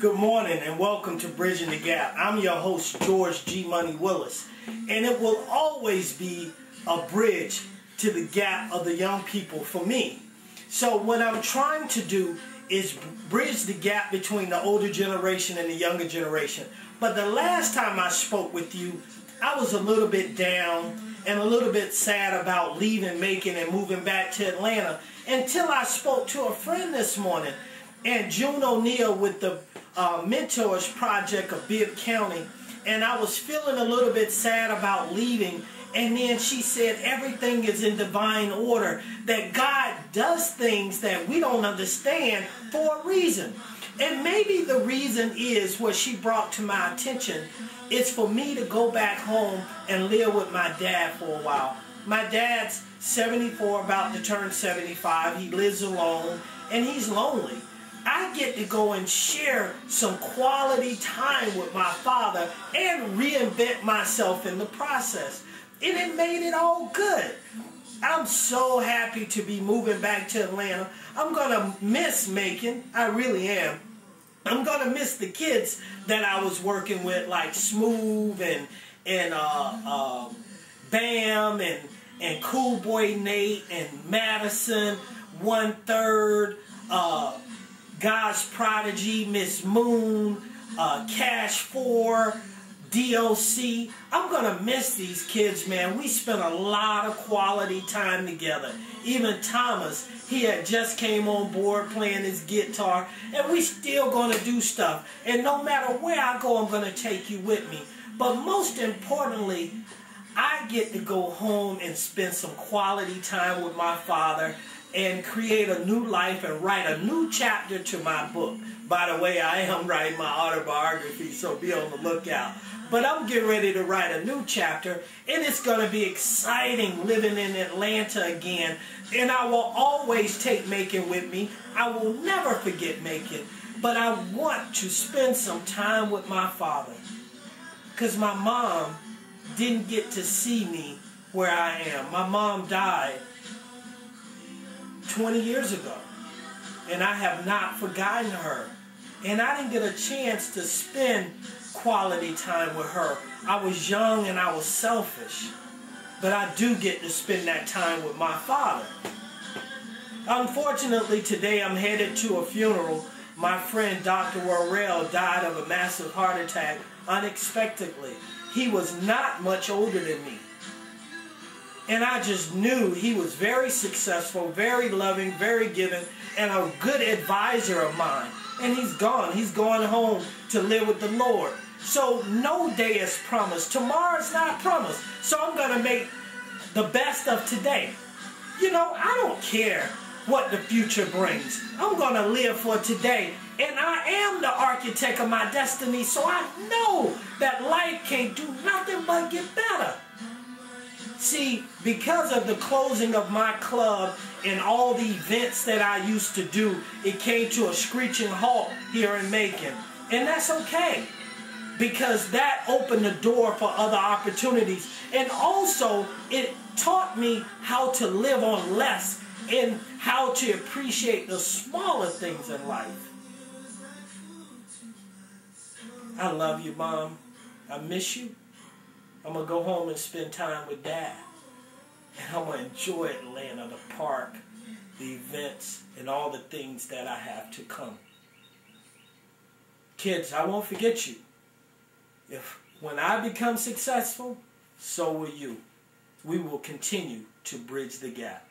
Good morning and welcome to Bridging the Gap. I'm your host, George G. Money Willis, and it will always be a bridge to the gap of the young people for me. So what I'm trying to do is bridge the gap between the older generation and the younger generation. But the last time I spoke with you, I was a little bit down and a little bit sad about leaving Macon and moving back to Atlanta until I spoke to a friend this morning, and June O'Neill with the Mentors Project of Bibb County, and I was feeling a little bit sad about leaving, and then she said everything is in divine order, that God does things that we don't understand for a reason. And maybe the reason is what she brought to my attention is for me to go back home and live with my dad for a while. My dad's 74, about to turn 75. He lives alone and he's lonely. I get to go and share some quality time with my father and reinvent myself in the process. And it made it all good. I'm so happy to be moving back to Atlanta. I'm going to miss Macon. I really am. I'm going to miss the kids that I was working with, like Smooth and Bam and Cool Boy Nate and Madison, 1/3, God's Prodigy, Miss Moon, Cash 4, D.O.C. I'm going to miss these kids, man. We spent a lot of quality time together. Even Thomas, he had just came on board playing his guitar, and we still going to do stuff. And no matter where I go, I'm going to take you with me. But most importantly, I get to go home and spend some quality time with my father and create a new life and write a new chapter to my book. By the way, I am writing my autobiography, so be on the lookout. But I'm getting ready to write a new chapter, and it's going to be exciting living in Atlanta again. And I will always take Macon with me. I will never forget Macon. But I want to spend some time with my father, because my mom didn't get to see me where I am. My mom died 20 years ago, and I have not forgotten her. And I didn't get a chance to spend quality time with her. I was young and I was selfish, but I do get to spend that time with my father. Unfortunately, today I'm headed to a funeral. My friend Dr. Worrell died of a massive heart attack unexpectedly. He was not much older than me. And I just knew he was very successful, very loving, very giving, and a good advisor of mine. And he's gone. He's going home to live with the Lord. So no day is promised. Tomorrow's not promised. So I'm going to make the best of today. You know, I don't care what the future brings. I'm going to live for today. And I am the architect of my destiny, so I know that life can't do nothing but get better. See, because of the closing of my club and all the events that I used to do, it came to a screeching halt here in Macon. And that's okay, because that opened the door for other opportunities. And also, it taught me how to live on less and how to appreciate the smaller things in life. I love you, Mom. I miss you. I'm going to go home and spend time with Dad. And I'm going to enjoy Atlanta, the park, the events, and all the things that I have to come. Kids, I won't forget you. When I become successful, so will you. We will continue to bridge the gap.